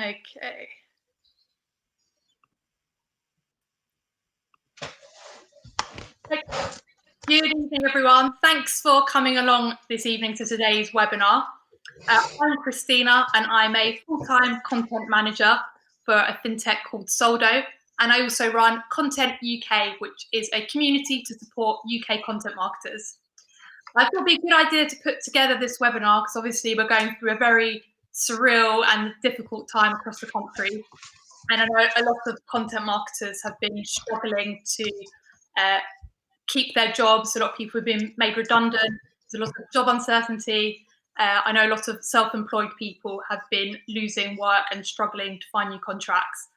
Okay. Good evening, everyone. Thanks for coming along this evening to today's webinar. I'm Christina, and I'm a full-time content manager for a fintech called Soldo, and I also run ContentUK, which is a community to support UK content marketers. I thought it'd be a good idea to put together this webinar because obviously we're going through a very surreal and difficult time across the country. And I know a lot of content marketers have been struggling to keep their jobs. A lot of people have been made redundant. There's a lot of job uncertainty. I know a lot of self-employed people have been losing work and struggling to find new contracts.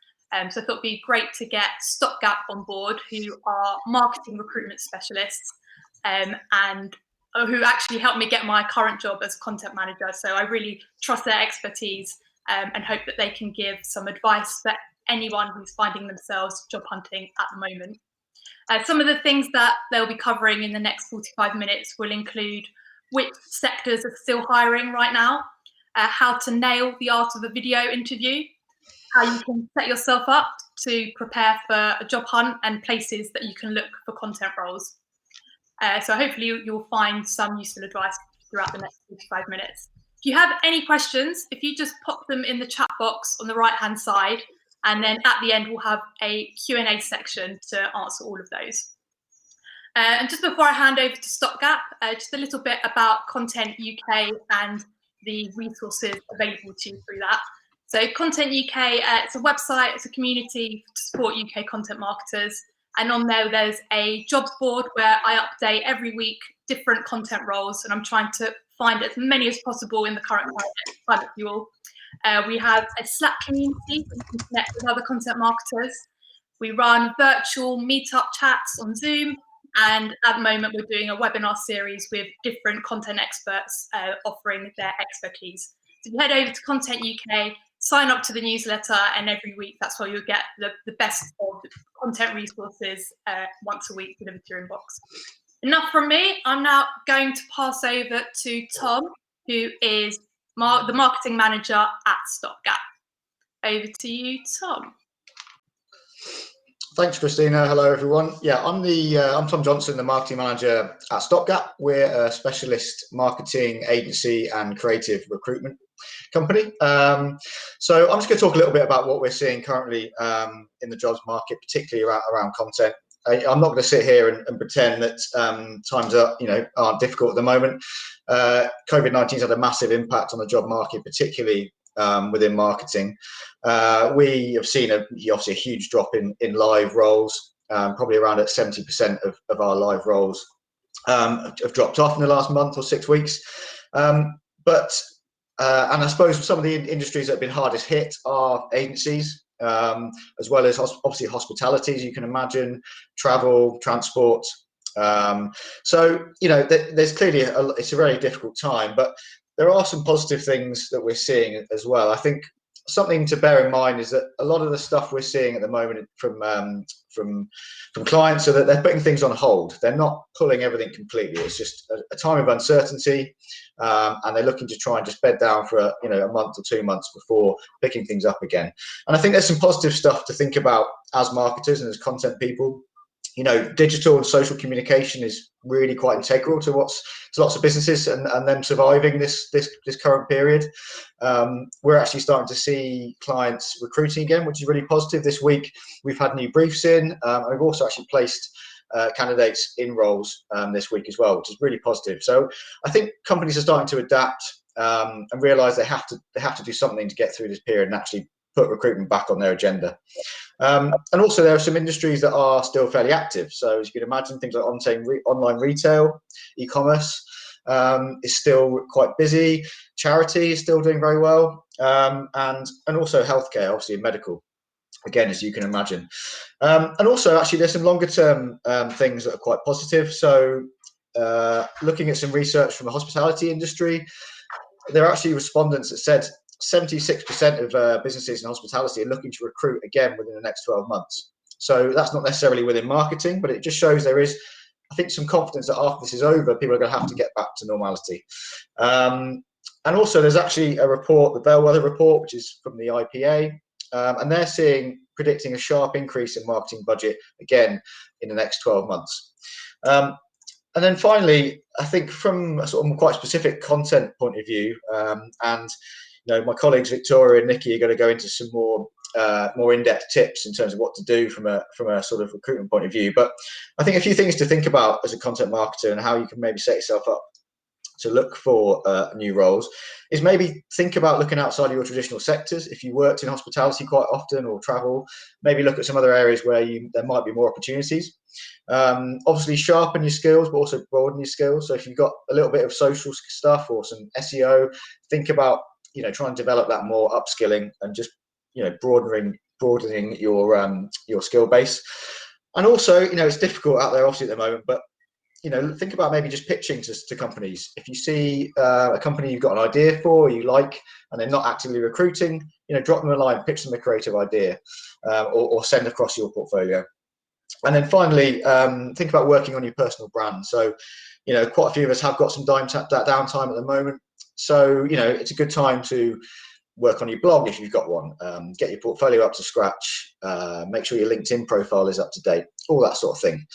So I thought it'd be great to get Stopgap on board, who are marketing recruitment specialists and who actually helped me get my current job as content manager. So I really trust their expertise and hope that they can give some advice for anyone who's finding themselves job hunting at the moment. Some of the things that they'll be covering in the next 45 minutes will include which sectors are still hiring right now, how to nail the art of a video interview, how you can set yourself up to prepare for a job hunt, and places that you can look for content roles. So hopefully you'll find some useful advice throughout the next 45 minutes. If you have any questions, if you just pop them in the chat box on the right-hand side, and then at the end, we'll have a Q&A section to answer all of those. And just before I hand over to Stopgap, just a little bit about ContentUK and the resources available to you through that. So ContentUK, it's a website, it's a community to support UK content marketers. And on there, there's a jobs board where I update every week different content roles, and I'm trying to find as many as possible in the current climate fuel. We have a Slack community where you can connect with other content marketers. We run virtual meetup chats on Zoom, and at the moment we're doing a webinar series with different content experts offering their expertise. So if you head over to ContentUK, sign up to the newsletter, and every week that's where you'll get the best of content resources once a week delivered to your inbox. Enough from me. I'm now going to pass over to Tom, who is the marketing manager at Stopgap. Over to you, Tom. Thanks, Christina. Hello, everyone. Yeah, I'm Tom Johnson, the marketing manager at Stopgap. We're a specialist marketing agency and creative recruitment company. So I'm just going to talk a little bit about what we're seeing currently in the jobs market, particularly around content. I'm not going to sit here and pretend that times aren't difficult at the moment. COVID-19's had a massive impact on the job market, particularly within marketing. We have seen obviously a huge drop in live roles. Probably around at 70% of our live roles have dropped off in the last month or 6 weeks. And I suppose some of the industries that have been hardest hit are agencies, as well as obviously hospitality, as you can imagine, travel, transport. So there's clearly it's a very difficult time, but there are some positive things that we're seeing as well. I think something to bear in mind is that a lot of the stuff we're seeing at the moment from clients, so that they're putting things on hold. They're not pulling everything completely. It's just a time of uncertainty, and they're looking to try and just bed down for a month or 2 months before picking things up again. And I think there's some positive stuff to think about as marketers and as content people. Digital and social communication is really quite integral to lots of businesses and them surviving this current period. We're actually starting to see clients recruiting again, which is really positive. This week we've had new briefs in. We've also actually placed candidates in roles this week as well, which is really positive. So I think companies are starting to adapt and realise they have to do something to get through this period and actually put recruitment back on their agenda. And also there are some industries that are still fairly active. So as you can imagine, things like online retail, e-commerce is still quite busy. Charity is still doing very well. And also healthcare, obviously, and medical, again, as you can imagine. And also actually there's some longer term things that are quite positive. So looking at some research from the hospitality industry, there are actually respondents that said 76% of businesses in hospitality are looking to recruit again within the next 12 months. So that's not necessarily within marketing, but it just shows there is, I think, some confidence that after this is over, people are going to have to get back to normality. And also there's actually a report, the Bellwether report, which is from the IPA, and they're predicting a sharp increase in marketing budget again in the next 12 months. And then finally, I think from a sort of quite specific content point of view, and my colleagues Victoria and Nikki are going to go into some more in-depth tips in terms of what to do from a sort of recruitment point of view. But I think a few things to think about as a content marketer and how you can maybe set yourself up to look for new roles is maybe think about looking outside of your traditional sectors. If you worked in hospitality quite often or travel, maybe look at some other areas where there might be more opportunities. Obviously sharpen your skills, but also broaden your skills. So if you've got a little bit of social stuff or some SEO, think about trying to develop that more, upskilling and just broadening your skill base. And also it's difficult out there obviously at the moment, but think about maybe just pitching to companies. If you see a company you've got an idea for, you like, and they're not actively recruiting, drop them a line, pitch them a creative idea, or send across your portfolio. And then finally, think about working on your personal brand. So, quite a few of us have got some downtime at the moment. So, it's a good time to work on your blog if you've got one, get your portfolio up to scratch, make sure your LinkedIn profile is up to date, all that sort of thing.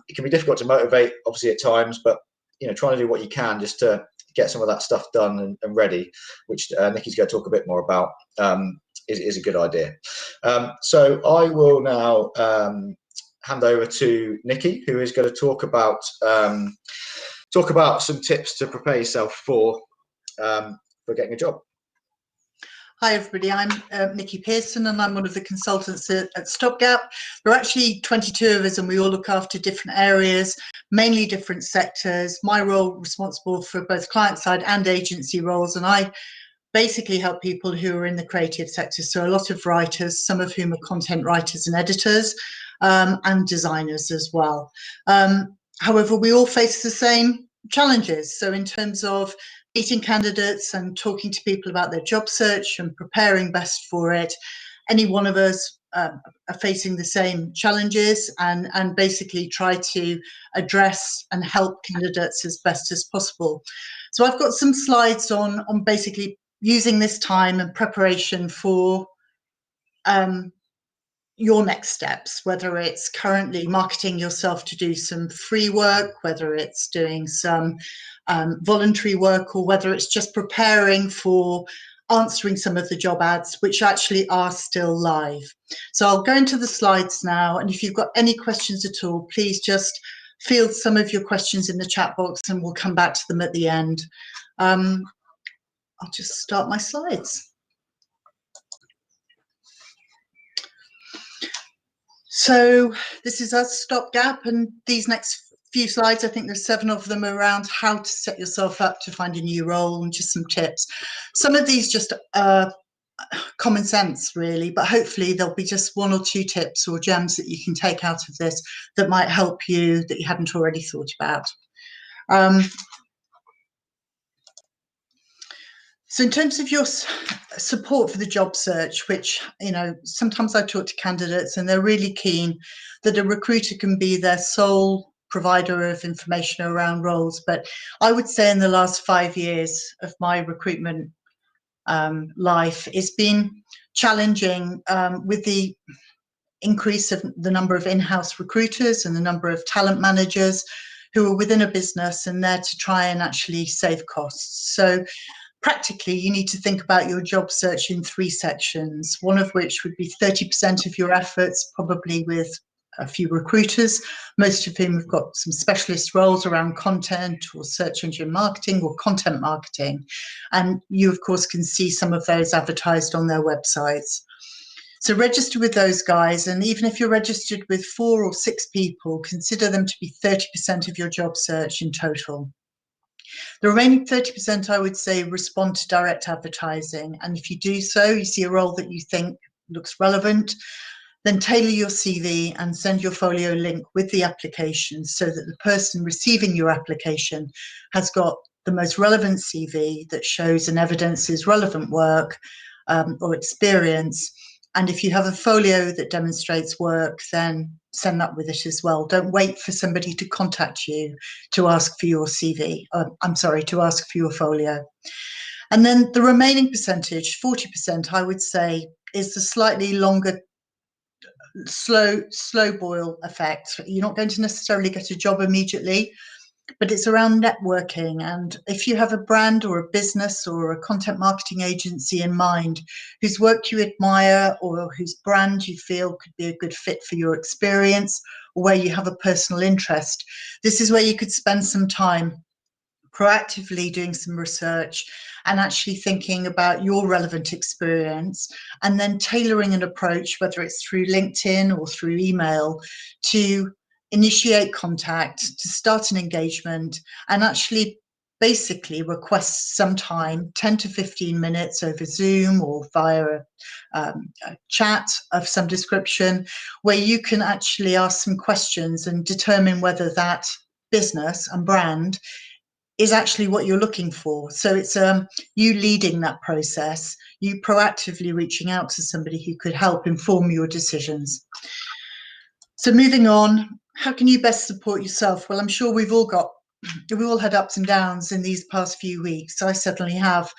It can be difficult to motivate, obviously, at times, but trying to do what you can just to get some of that stuff done and ready, which Nikki's going to talk a bit more about, is a good idea. So I will now hand over to Nikki, who is going to talk about some tips to prepare yourself for getting a job. Hi everybody, I'm Nikki Pearson and I'm one of the consultants at Stopgap. There are actually 22 of us and we all look after different areas, mainly different sectors. My role responsible for both client side and agency roles, and I basically help people who are in the creative sector. So a lot of writers, some of whom are content writers and editors, and designers as well. However, we all face the same challenges. So in terms of meeting candidates and talking to people about their job search and preparing best for it, any one of us are facing the same challenges and basically try to address and help candidates as best as possible. So I've got some slides on basically using this time and preparation for your next steps, whether it's currently marketing yourself to do some free work, whether it's doing some voluntary work, or whether it's just preparing for answering some of the job ads, which actually are still live. So I'll go into the slides now, and if you've got any questions at all, please just field some of your questions in the chat box and we'll come back to them at the end. I'll just start my slides. So this is us, Stopgap, and these next few slides, I think there's 7 of them around how to set yourself up to find a new role and just some tips. Some of these just common sense really, but hopefully there'll be just 1 or 2 tips or gems that you can take out of this that might help you that you hadn't already thought about. So in terms of your support for the job search, which, sometimes I talk to candidates and they're really keen that a recruiter can be their sole provider of information around roles. But I would say in the last 5 years of my recruitment life, it's been challenging with the increase of the number of in-house recruiters and the number of talent managers who are within a business and there to try and actually save costs. So practically, you need to think about your job search in 3 sections, one of which would be 30% of your efforts, probably with a few recruiters, most of whom have got some specialist roles around content or search engine marketing or content marketing. And you, of course, can see some of those advertised on their websites. So register with those guys, and even if you're registered with 4 or 6 people, consider them to be 30% of your job search in total. The remaining 30%, I would say, respond to direct advertising. And if you do so, you see a role that you think looks relevant, then tailor your CV and send your folio link with the application so that the person receiving your application has got the most relevant CV that shows and evidences relevant work or experience. And if you have a folio that demonstrates work, then send that with it as well. Don't wait for somebody to contact you to ask for your CV. To ask for your folio. And then the remaining percentage, 40%, I would say, is the slightly longer, slow boil effect. You're not going to necessarily get a job immediately, but it's around networking. And if you have a brand or a business or a content marketing agency in mind whose work you admire or whose brand you feel could be a good fit for your experience, or where you have a personal interest, this is where you could spend some time proactively doing some research and actually thinking about your relevant experience, and then tailoring an approach, whether it's through LinkedIn or through email, to initiate contact, to start an engagement, and actually basically request some time, 10 to 15 minutes over Zoom or via a chat of some description, where you can actually ask some questions and determine whether that business and brand is actually what you're looking for. So it's you leading that process, you proactively reaching out to somebody who could help inform your decisions. So moving on, how can you best support yourself? Well, I'm sure we've all had ups and downs in these past few weeks. I certainly have.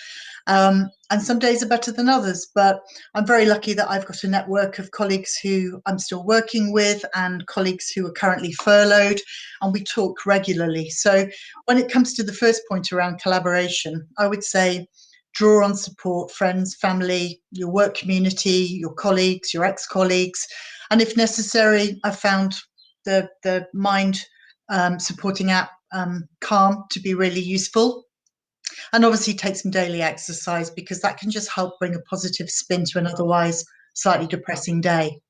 And some days are better than others, but I'm very lucky that I've got a network of colleagues who I'm still working with and colleagues who are currently furloughed, and we talk regularly. So when it comes to the first point around collaboration, I would say draw on support, friends, family, your work community, your colleagues, your ex-colleagues, and if necessary, I've found the mind supporting app Calm to be really useful. And obviously take some daily exercise, because that can just help bring a positive spin to an otherwise slightly depressing day.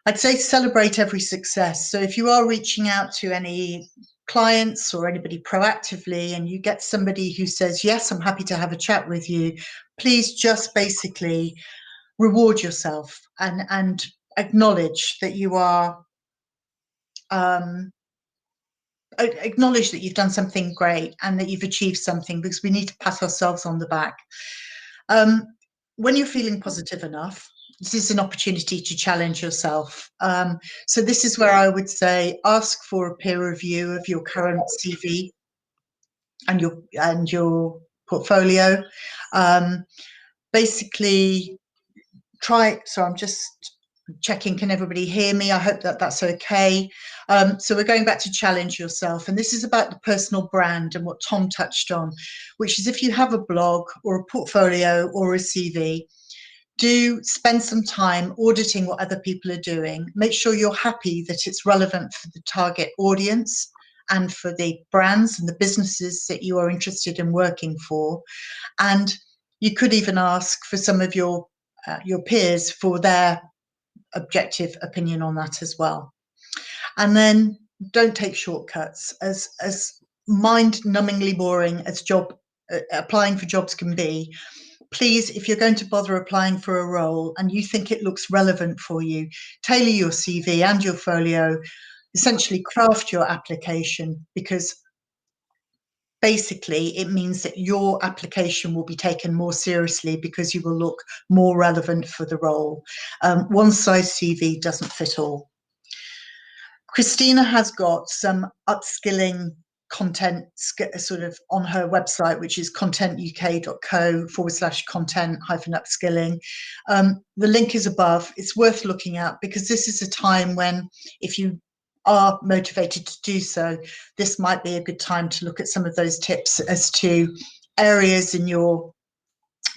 I'd say celebrate every success. So if you are reaching out to any clients or anybody proactively and you get somebody who says, yes, I'm happy to have a chat with you, please just basically reward yourself and acknowledge that you are acknowledge that you've done something great and that you've achieved something, because we need to pat ourselves on the back. When you're feeling positive enough, this is an opportunity to challenge yourself. So this is where I would say ask for a peer review of your current CV and your portfolio. Basically try, so I'm just checking, can everybody hear me? I hope that that's okay. So we're going back to challenge yourself, and this is about the personal brand and what Tom touched on, which is if you have a blog or a portfolio or a CV, do spend some time auditing what other people are doing. Make sure you're happy that it's relevant for the target audience and for the brands and the businesses that you are interested in working for. And you could even ask for some of your peers for their objective opinion on that as well. And then don't take shortcuts. As mind-numbingly boring as applying for jobs can be, please, if you're going to bother applying for a role and you think it looks relevant for you, tailor your CV and your folio, essentially craft your application, because basically it means that your application will be taken more seriously because you will look more relevant for the role. One size CV doesn't fit all. Christina has got some upskilling content sort of on her website, which is contentuk.co/content-upskilling. The link is above. It's worth looking at, because this is a time when, if you are motivated to do so, this might be a good time to look at some of those tips as to areas in your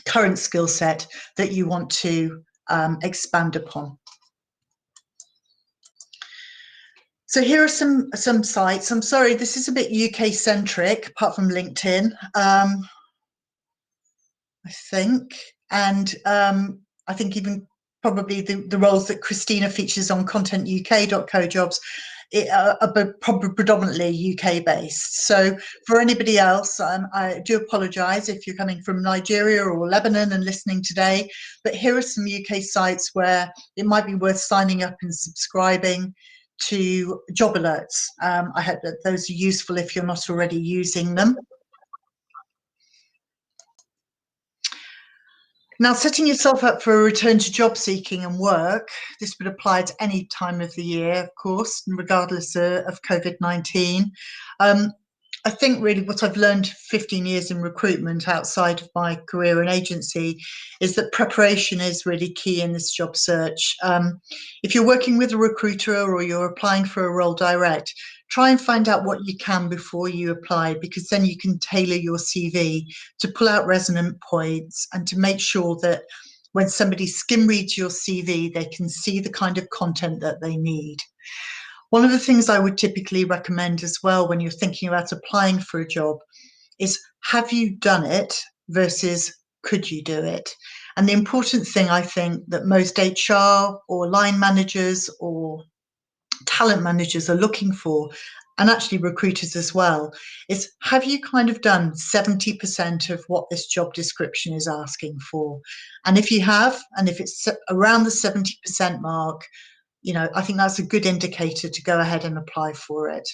current skill set that you want to expand upon. So here are some sites. I'm sorry, this is a bit UK centric, apart from LinkedIn, I think. And I think even probably the roles that Christina features on ContentUK.co jobs are probably predominantly UK based. So for anybody else, I do apologise if you're coming from Nigeria or Lebanon and listening today, but here are some UK sites where it might be worth signing up and subscribing to job alerts. I hope that those are useful if you're not already using them. Now, setting yourself up for a return to job seeking and work, this would apply to any time of the year, of course, regardless of COVID-19. I think really what I've learned 15 years in recruitment outside of my career in agency is that preparation is really key in this job search. If you're working with a recruiter or you're applying for a role direct, try and find out what you can before you apply, because then you can tailor your CV to pull out resonant points and to make sure that when somebody skim reads your CV, they can see the kind of content that they need. One of the things I would typically recommend as well when you're thinking about applying for a job is, have you done it versus could you do it? And the important thing I think that most HR or line managers or talent managers are looking for, and actually recruiters as well, is have you kind of done 70% of what this job description is asking for? And if you have, and if it's around the 70% mark, I think that's a good indicator to go ahead and apply for it.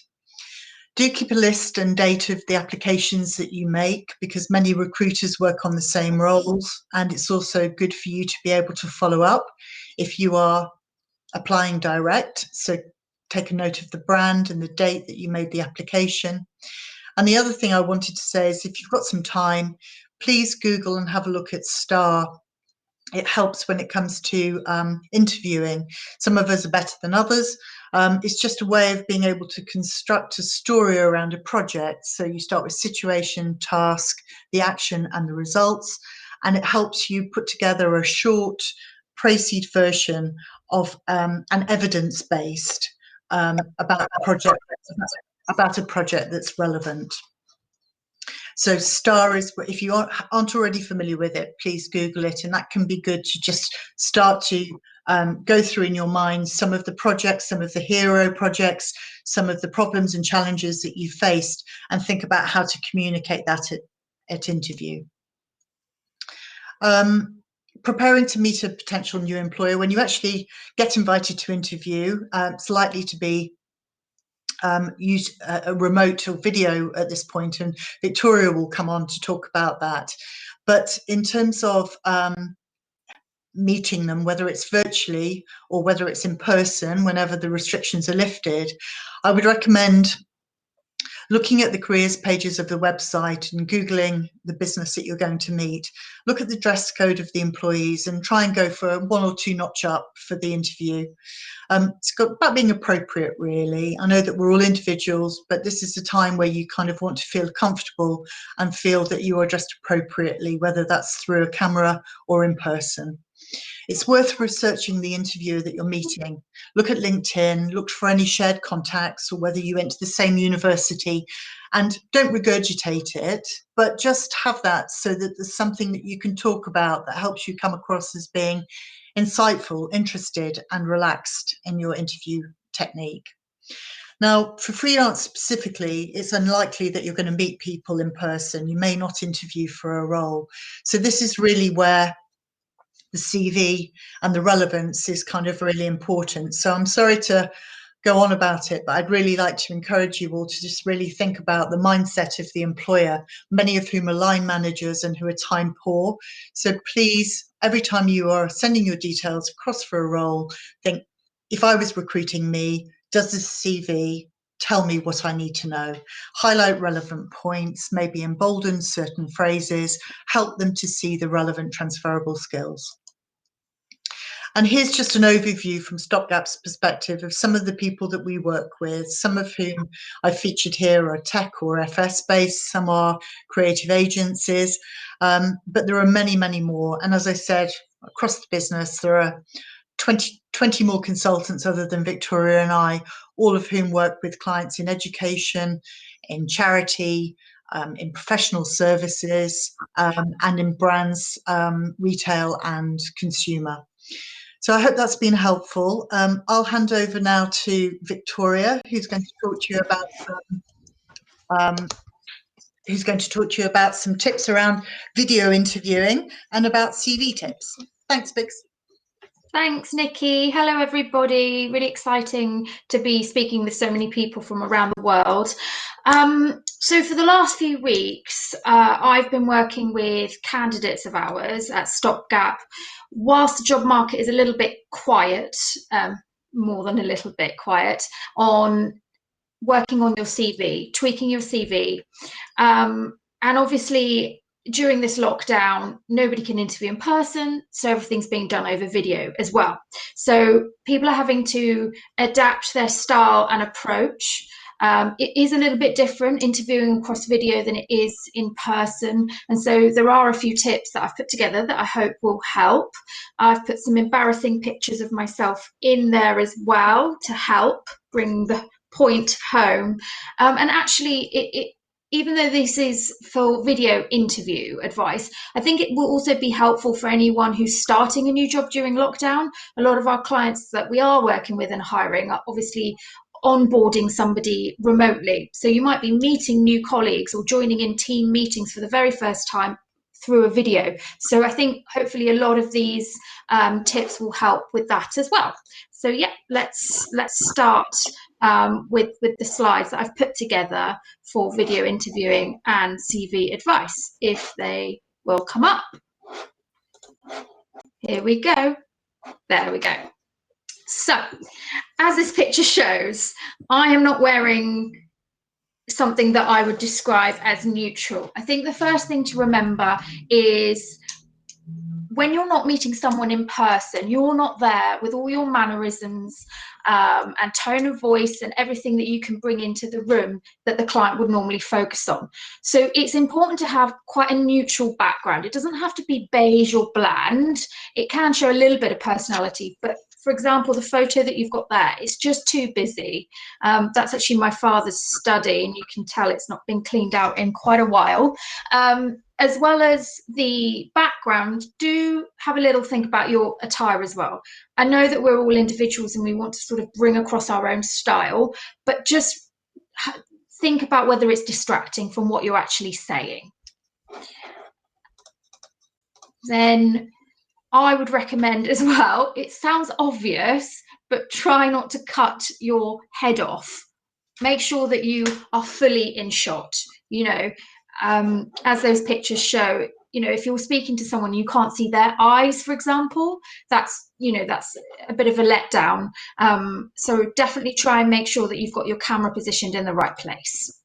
Do keep a list and date of the applications that you make, because many recruiters work on the same roles, and it's also good for you to be able to follow up if you are applying direct. So take a note of the brand and the date that you made the application. And the other thing I wanted to say is, if you've got some time, please Google and have a look at STAR. It helps when it comes to interviewing. Some of us are better than others. It's just a way of being able to construct a story around a project. So you start with situation, task, the action, and the results. And it helps you put together a short, précis version of an evidence-based about a project that's relevant. So STAR is, if you aren't already familiar with it, please Google it, and that can be good to just start to go through in your mind some of the projects, some of the hero projects, some of the problems and challenges that you faced, and think about how to communicate that at interview. Preparing to meet a potential new employer. When you actually get invited to interview, it's likely to be use a remote or video at this point, and Victoria will come on to talk about that. But in terms of meeting them, whether it's virtually or whether it's in person, whenever the restrictions are lifted, I would recommend looking at the careers pages of the website and Googling the business that you're going to meet. Look at the dress code of the employees and try and go for 1 or 2 notch up for the interview. It's about being appropriate, really. I know that we're all individuals, but this is a time where you kind of want to feel comfortable and feel that you are dressed appropriately, whether that's through a camera or in person. It's worth researching the interviewer that you're meeting. Look at LinkedIn, look for any shared contacts, or whether you went to the same university, and don't regurgitate it, but just have that so that there's something that you can talk about that helps you come across as being insightful, interested, and relaxed in your interview technique. Now, for freelance specifically, it's unlikely that you're going to meet people in person. You may not interview for a role. So this is really where the CV and the relevance is kind of really important. So I'm sorry to go on about it, but I'd really like to encourage you all to just really think about the mindset of the employer, many of whom are line managers and who are time poor. So please, every time you are sending your details across for a role, think, if I was recruiting me, does this CV tell me what I need to know? Highlight relevant points, maybe embolden certain phrases, help them to see the relevant transferable skills. And here's just an overview from Stopgap's perspective of some of the people that we work with, some of whom I've featured here are tech or FS based, some are creative agencies, but there are many, many more. And as I said, across the business, there are 20 more consultants other than Victoria and I, all of whom work with clients in education, in charity, in professional services, and in brands, retail and consumer. So I hope that's been helpful. I'll hand over now to Victoria, who's going to talk to you about some tips around video interviewing and about CV tips. Thanks, Vix. Thanks, Nikki. Hello, everybody. Really exciting to be speaking with so many people from around the world. So for the last few weeks, I've been working with candidates of ours at Stopgap. Whilst the job market is a little bit quiet, more than a little bit quiet, on working on your CV, tweaking your CV. And obviously, during this lockdown, nobody can interview in person, so everything's being done over video as well. So people are having to adapt their style and approach. It is a little bit different interviewing across video than it is in person. And so there are a few tips that I've put together that I hope will help. I've put some embarrassing pictures of myself in there as well to help bring the point home. And actually, even though this is for video interview advice, I think it will also be helpful for anyone who's starting a new job during lockdown. A lot of our clients that we are working with and hiring are obviously onboarding somebody remotely. So you might be meeting new colleagues or joining in team meetings for the very first time through a video. So I think hopefully a lot of these tips will help with that as well. So yeah, let's start with the slides that I've put together for video interviewing and CV advice, if they will come up. Here we go. There we go. So, as this picture shows, I am not wearing something that I would describe as neutral. I think the first thing to remember is when you're not meeting someone in person, you're not there with all your mannerisms and tone of voice and everything that you can bring into the room that the client would normally focus on. So it's important to have quite a neutral background. It doesn't have to be beige or bland. It can show a little bit of personality, but for example, the photo that you've got there, it's just too busy. That's actually my father's study, and you can tell it's not been cleaned out in quite a while. As well as the background, do have a little think about your attire as well. I know that we're all individuals and we want to sort of bring across our own style, but just think about whether it's distracting from what you're actually saying. Then I would recommend as well, it sounds obvious, but try not to cut your head off. Make sure that you are fully in shot, you know, as those pictures show. You know, if you're speaking to someone, you can't see their eyes, for example, that's, you know, that's a bit of a letdown. So definitely try and make sure that you've got your camera positioned in the right place.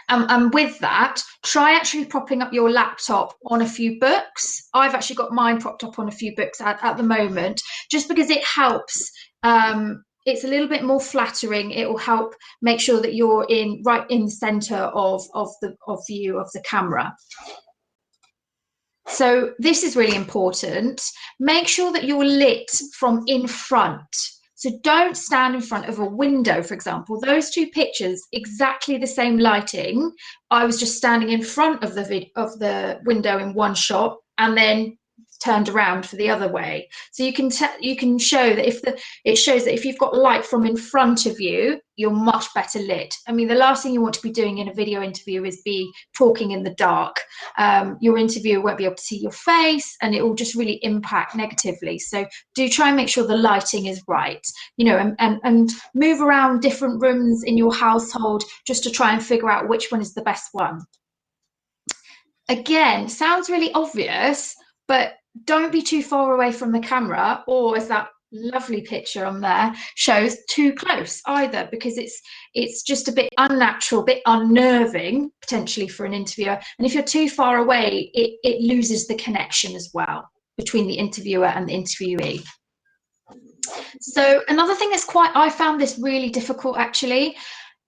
And with that, try actually propping up your laptop on a few books. I've actually got mine propped up on a few books at the moment, just because it helps. It's a little bit more flattering. It will help make sure that you're right in the center of view of the camera. So this is really important. Make sure that you're lit from in front. So don't stand in front of a window, for example. Those two pictures, exactly the same lighting. I was just standing in front of the window in one shot and then turned around for the other way. So you can show that it shows that if you've got light from in front of you, you're much better lit. I mean, the last thing you want to be doing in a video interview is be talking in the dark. Your interviewer won't be able to see your face, and it will just really impact negatively. So do try and make sure the lighting is right, you know, and move around different rooms in your household just to try and figure out which one is the best one. Again, sounds really obvious, but don't be too far away from the camera, or as that lovely picture on there shows, too close either, because it's just a bit unnatural, a bit unnerving potentially for an interviewer. And if you're too far away, it loses the connection as well between the interviewer and the interviewee. So another thing that's I found this really difficult actually,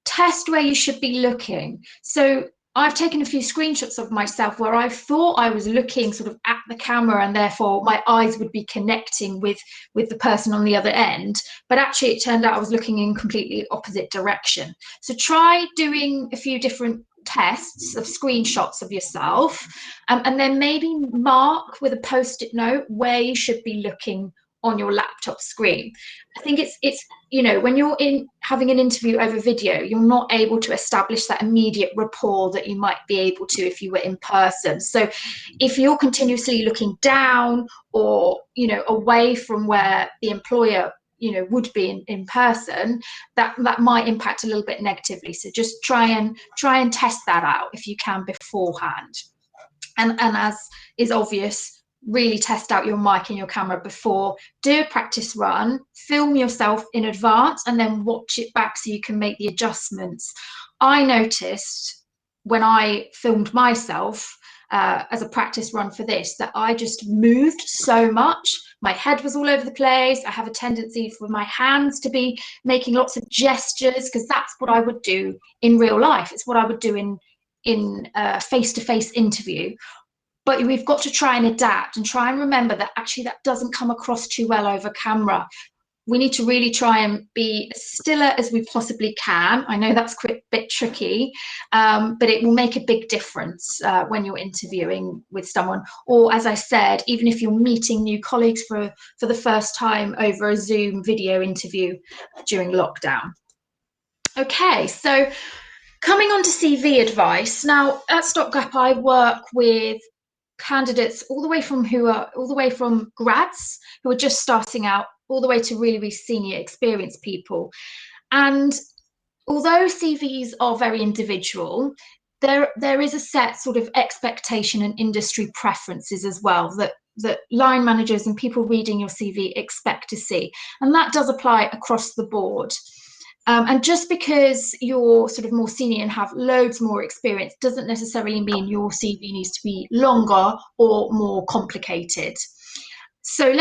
test where you should be looking. So I've taken a few screenshots of myself where I thought I was looking sort of at the camera and therefore my eyes would be connecting with the person on the other end. But actually it turned out I was looking in completely opposite direction. So try doing a few different tests of screenshots of yourself, and then maybe mark with a post-it note where you should be looking on your laptop screen. I think it's you know, when you're having an interview over video, you're not able to establish that immediate rapport that you might be able to if you were in person. So if you're continuously looking down or, you know, away from where the employer, you know, would be in person, that might impact a little bit negatively. So just try and test that out if you can beforehand. And as is obvious, really test out your mic and your camera before. Do a practice run, film yourself in advance, and then watch it back so you can make the adjustments. I noticed when I filmed myself as a practice run for this, that I just moved so much. My head was all over the place. I have a tendency for my hands to be making lots of gestures, because that's what I would do in real life. It's what I would do in a face-to-face interview. But we've got to try and adapt and try and remember that actually that doesn't come across too well over camera. We need to really try and be as stiller as we possibly can. I know that's a bit tricky, but it will make a big difference when you're interviewing with someone. Or, as I said, even if you're meeting new colleagues for the first time over a Zoom video interview during lockdown. Okay, so coming on to CV advice. Now, at Stopgap, I work with candidates all the way from grads who are just starting out, all the way to really, really senior experienced people. And although CVs are very individual, there is a set sort of expectation and industry preferences as well that line managers and people reading your CV expect to see. And that does apply across the board. And just because you're sort of more senior and have loads more experience doesn't necessarily mean your CV needs to be longer or more complicated. So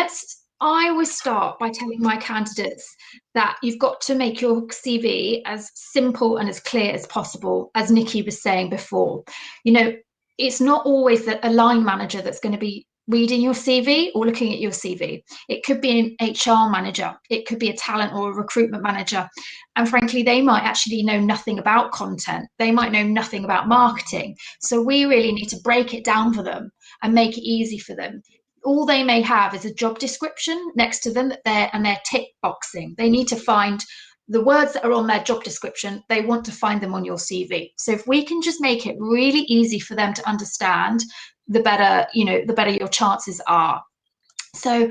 I always start by telling my candidates that you've got to make your CV as simple and as clear as possible, as Nikki was saying before. You know, it's not always that a line manager that's going to be reading your CV or looking at your CV. It could be an HR manager, it could be a talent or a recruitment manager. And frankly, they might actually know nothing about content. They might know nothing about marketing. So we really need to break it down for them and make it easy for them. All they may have is a job description next to them and they're tick boxing. They need to find the words that are on their job description. They want to find them on your CV. So if we can just make it really easy for them to understand, the better your chances are. So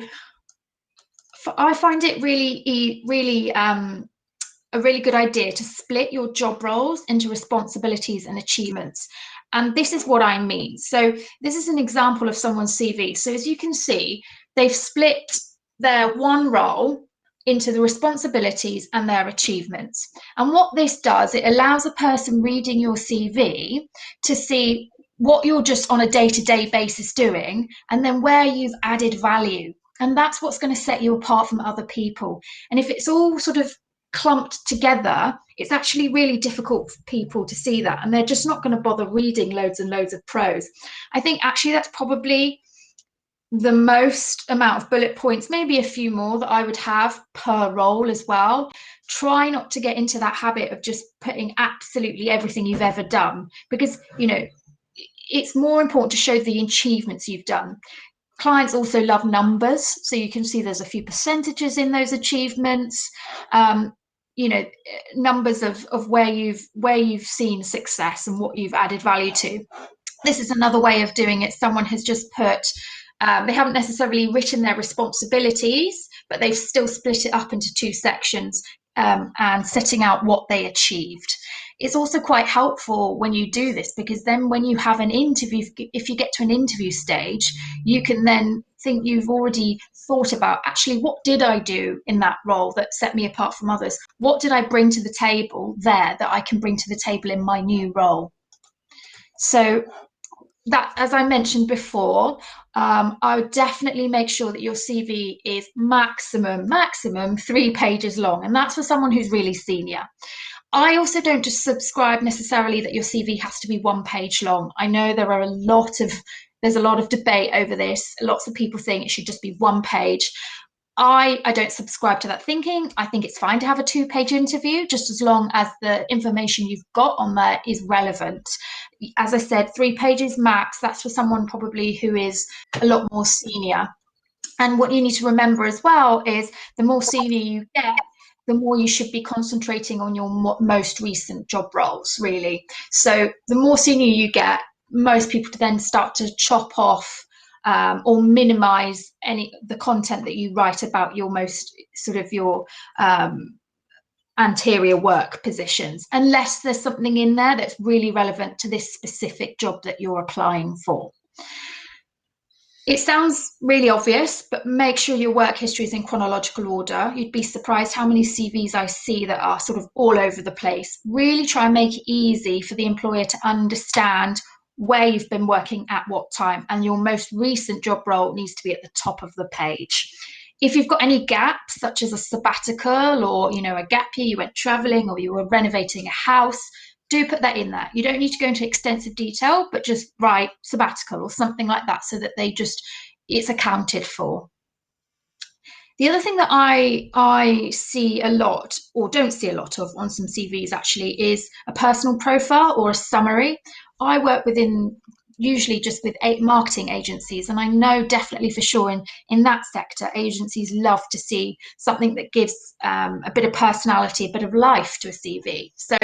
I find it really a really good idea to split your job roles into responsibilities and achievements. And this is what I mean. So this is an example of someone's CV. So as you can see, they've split their one role into the responsibilities and their achievements. And what this does, it allows a person reading your CV to see what you're just on a day-to-day basis doing, and then where you've added value. And that's what's going to set you apart from other people. And if it's all sort of clumped together, it's actually really difficult for people to see that, and they're just not going to bother reading loads and loads of prose. I think actually that's probably the most amount of bullet points, maybe a few more, that I would have per role as well. Try not to get into that habit of just putting absolutely everything you've ever done, because it's more important to show the achievements you've done. Clients also love numbers, so you can see there's a few percentages in those achievements. Numbers of where you've seen success and what you've added value to. This is another way of doing it. Someone has just put, they haven't necessarily written their responsibilities, but they've still split it up into two sections and setting out what they achieved. It's also quite helpful when you do this, because then when you have an interview, if you get to an interview stage, you can then think you've already thought about, actually, what did I do in that role that set me apart from others? What did I bring to the table there that I can bring to the table in my new role? So that, as I mentioned before, I would definitely make sure that your CV is maximum 3 pages long, and that's for someone who's really senior. I also don't just subscribe necessarily that your CV has to be 1 page long. I know there's a lot of debate over this. Lots of people saying it should just be 1 page. I don't subscribe to that thinking. I think it's fine to have a 2-page interview, just as long as the information you've got on there is relevant. As I said, 3 pages max. That's for someone probably who is a lot more senior. And what you need to remember as well is the more senior you get, the more you should be concentrating on your most recent job roles, really. So the more senior you get, most people then start to chop off or minimize the content that you write about your most sort of your anterior work positions, unless there's something in there that's really relevant to this specific job that you're applying for. It sounds really obvious, but make sure your work history is in chronological order. You'd be surprised how many CVs I see that are sort of all over the place. Really try and make it easy for the employer to understand where you've been working at what time, and your most recent job role needs to be at the top of the page. If you've got any gaps, such as a sabbatical or, a gap year, you went traveling or you were renovating a house, do put that in there. You don't need to go into extensive detail, but just write sabbatical or something like that so that it's accounted for. The other thing that I see a lot, or don't see a lot of on some CVs actually, is a personal profile or a summary. I work usually just with marketing agencies, and I know definitely for sure in that sector, agencies love to see something that gives a bit of personality, a bit of life to a CV. So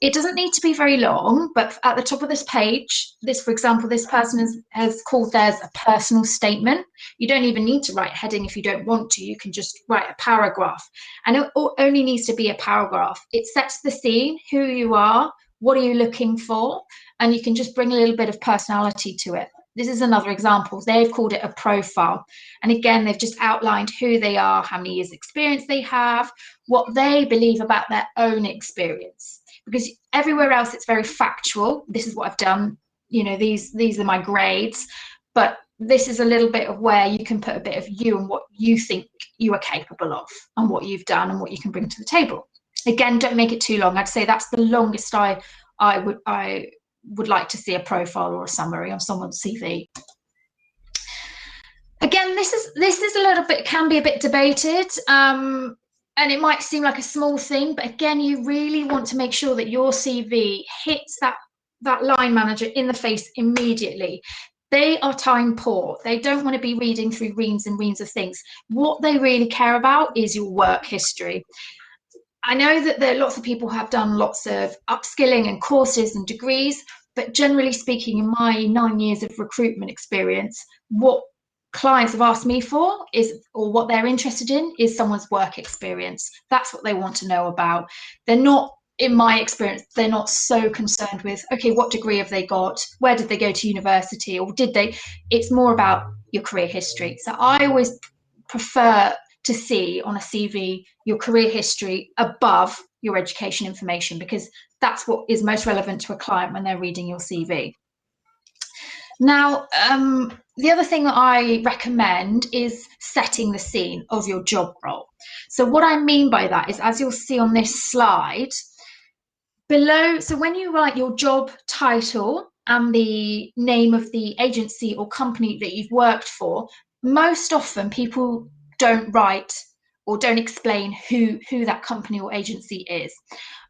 it doesn't need to be very long, but at the top of this page, for example, this person has called theirs a personal statement. You don't even need to write a heading if you don't want to. You can just write a paragraph, and it only needs to be a paragraph. It sets the scene, who you are, what are you looking for, and you can just bring a little bit of personality to it. This is another example. They've called it a profile. And again, they've just outlined who they are, how many years experience they have, what they believe about their own experience. Because everywhere else it's very factual. This is what I've done. These are my grades. But this is a little bit of where you can put a bit of you and what you think you are capable of and what you've done and what you can bring to the table. Again, don't make it too long. I'd say that's the longest I would like to see a profile or a summary on someone's CV. Again, this is a little bit, can be a bit debated, and it might seem like a small thing, but again, you really want to make sure that your CV hits that line manager in the face immediately. They are time poor. They don't want to be reading through reams and reams of things. What they really care about is your work history. I know that there are lots of people who have done lots of upskilling and courses and degrees, but generally speaking, in my 9 years of recruitment experience, what clients have asked me for or what they're interested in is someone's work experience. That's what they want to know about. They're not, in my experience, they're not so concerned with, okay, what degree have they got? Where did they go to university? Or it's more about your career history. So I always prefer to see on a CV your career history above your education information, because that's what is most relevant to a client when they're reading your CV. Now, the other thing that I recommend is setting the scene of your job role. So what I mean by that is, as you'll see on this slide, below, so when you write your job title and the name of the agency or company that you've worked for, most often people don't write or don't explain who that company or agency is.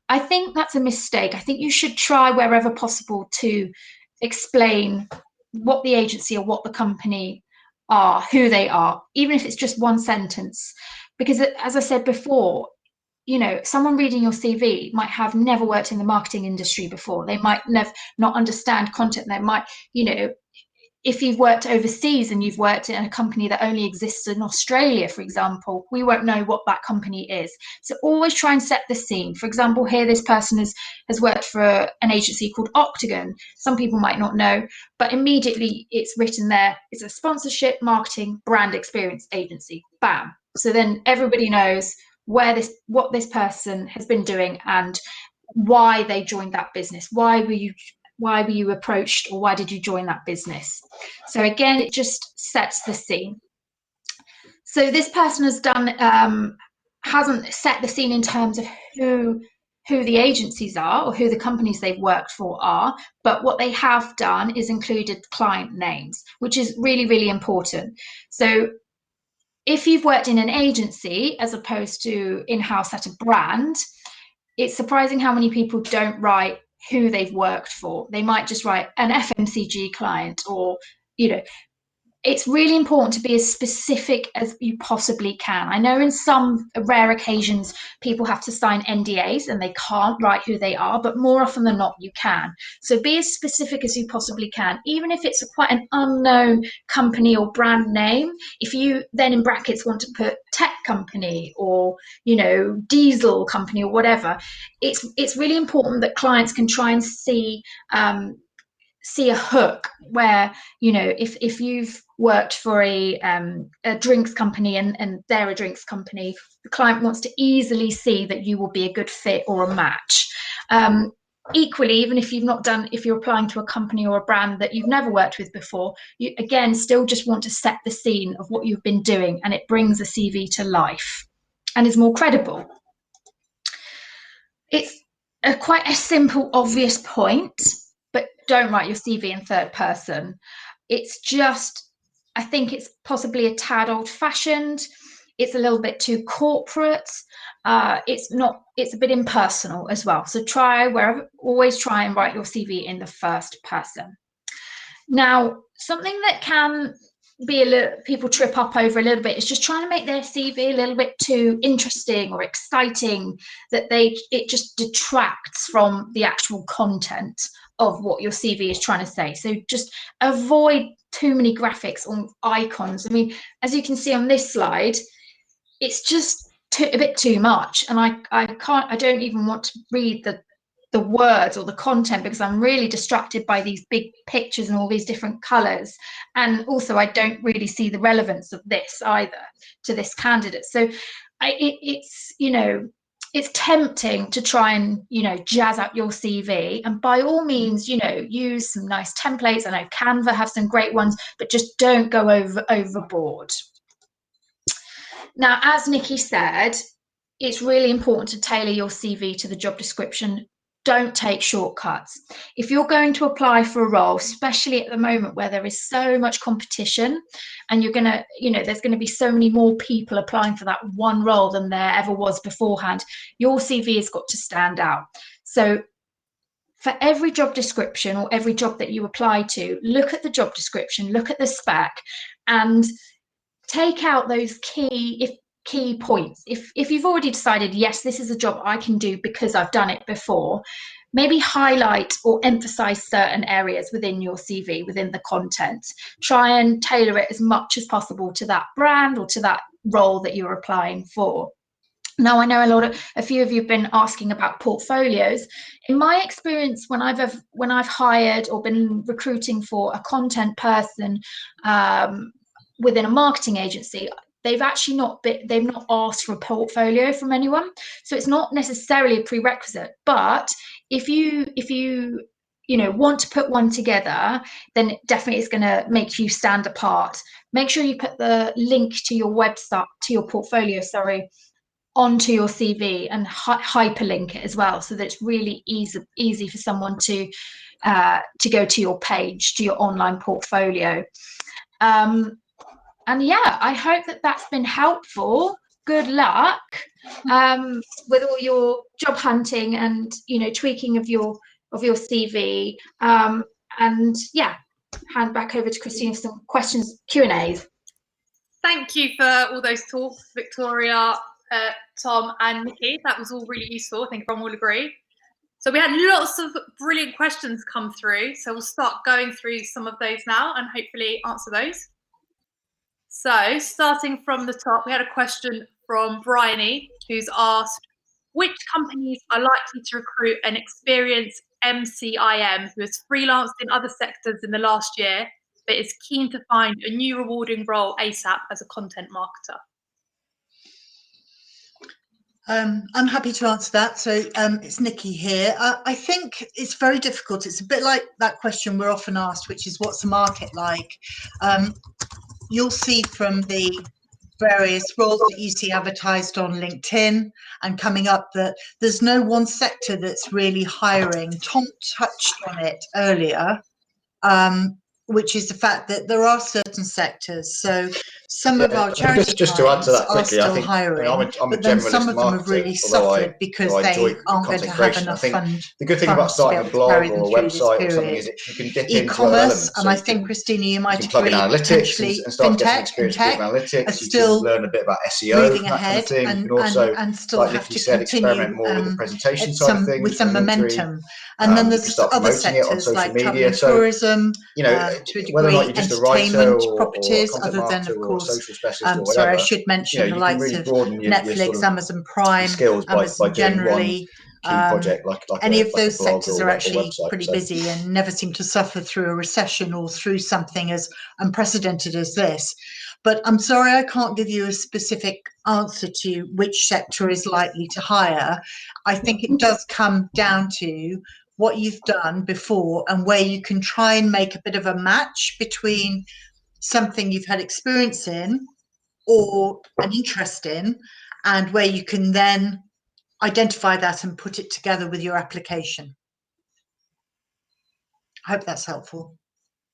I think that's a mistake. I think you should try wherever possible to explain what the agency or what the company are, who they are, even if it's just one sentence. Because as I said before, someone reading your CV might have never worked in the marketing industry before. They might not understand content. They might, if you've worked overseas and you've worked in a company that only exists in Australia, for example, we won't know what that company is. So always try and set the scene. For example, here this person has worked for an agency called Octagon. Some people might not know, but immediately it's written there, it's a sponsorship, marketing, brand experience agency. Bam. So then everybody knows what this person has been doing and why they joined that business. Why were you approached, or why did you join that business? So again, it just sets the scene. So this person hasn't set the scene in terms of who the agencies are or who the companies they've worked for are, but what they have done is included client names, which is really, really important. So if you've worked in an agency as opposed to in-house at a brand, it's surprising how many people don't write who they've worked for. They might just write an FMCG client, or, it's really important to be as specific as you possibly can. I know in some rare occasions people have to sign NDAs and they can't write who they are, but more often than not you can. So be as specific as you possibly can, even if it's quite an unknown company or brand name. If you then in brackets want to put tech company or, diesel company or whatever, it's really important that clients can try and see see a hook where, you know, if you've worked for a drinks company and they're a drinks company, the client wants to easily see that you will be a good fit or a match. Equally, even if you're applying to a company or a brand that you've never worked with before, you again still just want to set the scene of what you've been doing, and it brings a CV to life and is more credible. It's quite a simple, obvious point, but don't write your CV in third person. It's just, I think it's possibly a tad old-fashioned. It's a little bit too corporate. It's a bit impersonal as well. So always try and write your CV in the first person. Now, something that can be people trip up over a little bit is just trying to make their CV a little bit too interesting or exciting, that it just detracts from the actual content of what your CV is trying to say. So just avoid too many graphics or icons. I mean, as you can see on this slide, it's just a bit too much, and I don't even want to read the words or the content because I'm really distracted by these big pictures and all these different colors. And also I don't really see the relevance of this either to this candidate. So it's, you know, it's tempting to try and, you know, jazz up your CV, and by all means, you know, use some nice templates. I know Canva have some great ones, but just don't go overboard. Now, as Nikki said, it's really important to tailor your CV to the job description. Don't take shortcuts. If you're going to apply for a role, especially at the moment where there is so much competition and you're going to, you know, there's going to be so many more people applying for that one role than there ever was beforehand, your CV has got to stand out. So for every job description or every job that you apply to, look at the job description, look at the spec, and take out those key points. If you've already decided, yes, this is a job I can do because I've done it before, maybe highlight or emphasize certain areas within your CV, within the content. Try and tailor it as much as possible to that brand or to that role that you're applying for. Now, I know a few of you have been asking about portfolios. In my experience, when I've hired or been recruiting for a content person within a marketing agency, they've actually not asked for a portfolio from anyone. So it's not necessarily a prerequisite, but if you want to put one together, then it definitely is going to make you stand apart. Make sure you put the link to your website, to your portfolio, onto your CV, and hyperlink it as well, so that it's really easy for someone to go to your page, to your online portfolio. And yeah, I hope that that's been helpful. Good luck with all your job hunting and, you know, tweaking of your CV. And yeah, hand back over to Christine for some questions, Q&As. Thank you for all those talks, Victoria, Tom and Nikki. That was all really useful. I think everyone will agree. So we had lots of brilliant questions come through. So we'll start going through some of those now and hopefully answer those. So starting from the top, we had a question from Bryony, who's asked, which companies are likely to recruit an experienced MCIM who has freelanced in other sectors in the last year, but is keen to find a new rewarding role ASAP as a content marketer? I'm happy to answer that. So it's Nikki here. I think it's very difficult. It's a bit like that question we're often asked, which is, what's the market like? You'll see from the various roles that you see advertised on LinkedIn and coming up that there's no one sector that's really hiring. Tom touched on it earlier, which is the fact that there are certain sectors. So some of our charity just to add to that clients quickly, are I still think, hiring, I'm a but then generalist some of them marketer, have really although suffered because I they enjoy aren't going content to have creation. I enough think the good thing about funds to be starting able a to carry blog them or a through this website or something period. is that you can dip into other E-commerce, elements. and So I think, Christina, you might plug in agree, analytics potentially and start getting fintech experience and with tech analytics. are You still can learn a bit about SEO moving and that kind of ahead, thing. and You can also, and still like have Nikki to said, continue experiment more with the presentation at side of things with some and imagery. momentum. And then You there's can start other promoting it on sectors social like travel media. and So, tourism, you know, to a whether or not degree, you're just a writer entertainment or a properties, content other than, marketer of or a course, social specialist or sorry, I whatever, should mention the you can likes really of broaden your Netflix, sort of Amazon Prime, skills by Amazon doing generally, key project like any of those blog sectors or are a actually website. pretty So, busy and never seem to suffer through a recession or through something as unprecedented as this. But I'm sorry, I can't give you a specific answer to which sector is likely to hire. I think it does come down to what you've done before and where you can try and make a bit of a match between something you've had experience in or an interest in, and where you can then identify that and put it together with your application. I hope that's helpful.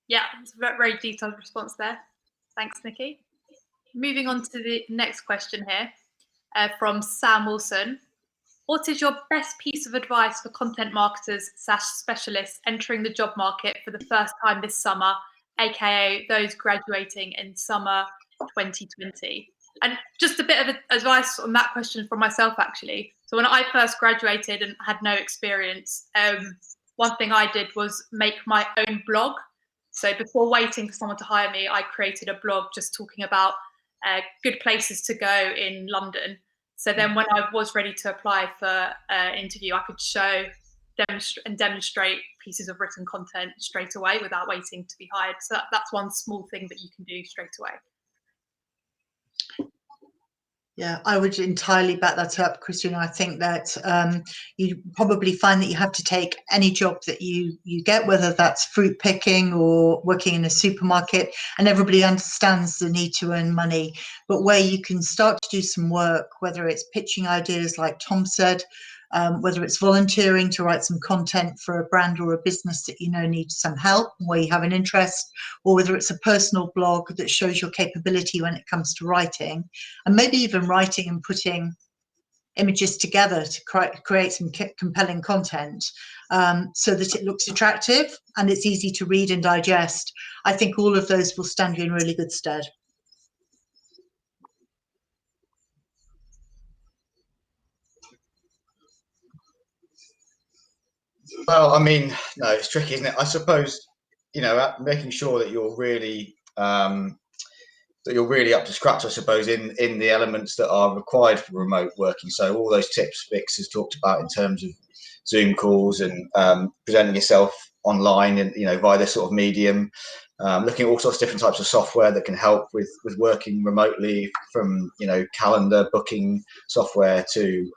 Yeah, it's a very, very detailed response there. Thanks, Nikki. Moving on to the next question here from Sam Wilson. What is your best piece of advice for content marketers / specialists entering the job market for the first time this summer, aka those graduating in summer 2020? And just a bit of advice on that question from myself, actually. So when I first graduated and had no experience, one thing I did was make my own blog. So before waiting for someone to hire me, I created a blog just talking about good places to go in London. So then when I was ready to apply for an interview, I could show, demonstrate pieces of written content straight away without waiting to be hired. So that's one small thing that you can do straight away. Yeah, I would entirely back that up, Christina. I think that you probably find that you have to take any job that you get, whether that's fruit picking or working in a supermarket, and everybody understands the need to earn money. But where you can start to do some work, whether it's pitching ideas like Tom said, whether it's volunteering to write some content for a brand or a business that you know needs some help, where you have an interest, or whether it's a personal blog that shows your capability when it comes to writing, and maybe even writing and putting images together to create some compelling content so that it looks attractive and it's easy to read and digest. I think all of those will stand you in really good stead. well, I mean, no, it's tricky, isn't it? I suppose, you know, making sure that you're really up to scratch, I suppose, in the elements that are required for remote working. So all those tips Vix has talked about in terms of Zoom calls and presenting yourself online and, you know, via this sort of medium, looking at all sorts of different types of software that can help with working remotely, from, you know, calendar booking software to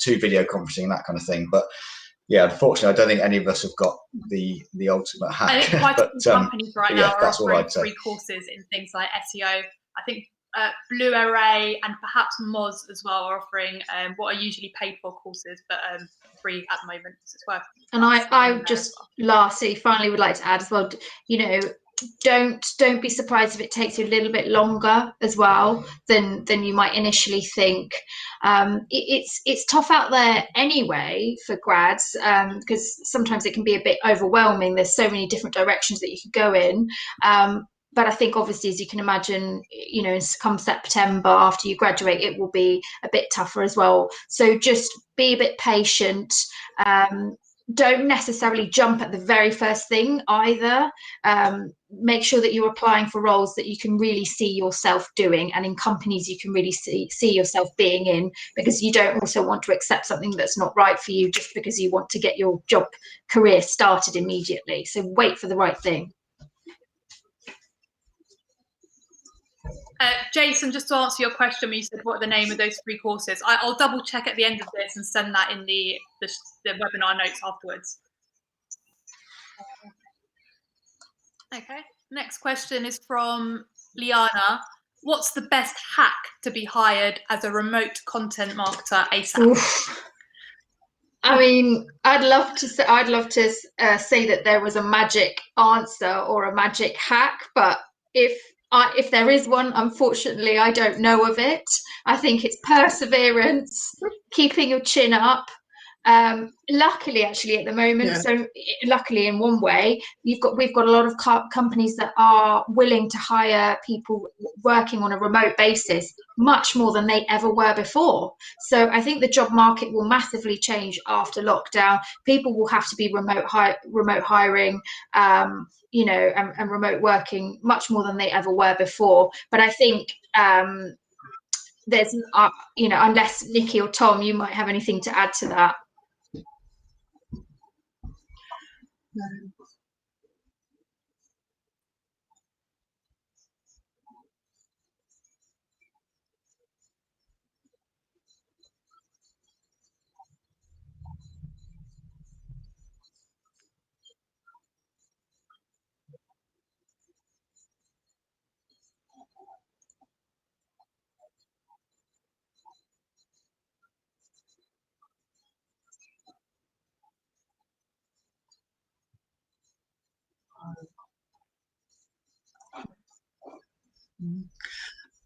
video conferencing and that kind of thing. But yeah, unfortunately, I don't think any of us have got the ultimate hack. I think quite a few companies right now are offering free courses in things like SEO. I think Blue Array and perhaps Moz as well are offering what are usually paid for courses, but free at the moment. So it's worth. And I just lastly, finally would like to add as well, you know, don't be surprised if it takes you a little bit longer as well than you might initially think. It's tough out there anyway for grads, because sometimes it can be a bit overwhelming. There's so many different directions that you could go in. But I think obviously, as you can imagine, you know, come September after you graduate, it will be a bit tougher as well. So just be a bit patient. Don't necessarily jump at the very first thing either. Make sure that you're applying for roles that you can really see yourself doing, and in companies you can really see yourself being in, because you don't also want to accept something that's not right for you just because you want to get your job career started immediately. So wait for the right thing. Jason, just to answer your question, when you said what are the name of those free courses, I'll double check at the end of this and send that in the webinar notes afterwards. Okay, next question is from Liana. What's the best hack to be hired as a remote content marketer ASAP? Oof. I mean, I'd love to say that there was a magic answer or a magic hack, but if there is one, unfortunately, I don't know of it. I think it's perseverance, keeping your chin up. Luckily, actually, at the moment, Yeah. so luckily in one way, we've got a lot of companies that are willing to hire people working on a remote basis, much more than they ever were before. So I think the job market will massively change after lockdown. People will have to be remote hiring, you know, and remote working much more than they ever were before. But I think there's, you know, unless Nikki or Tom, you might have anything to add to that.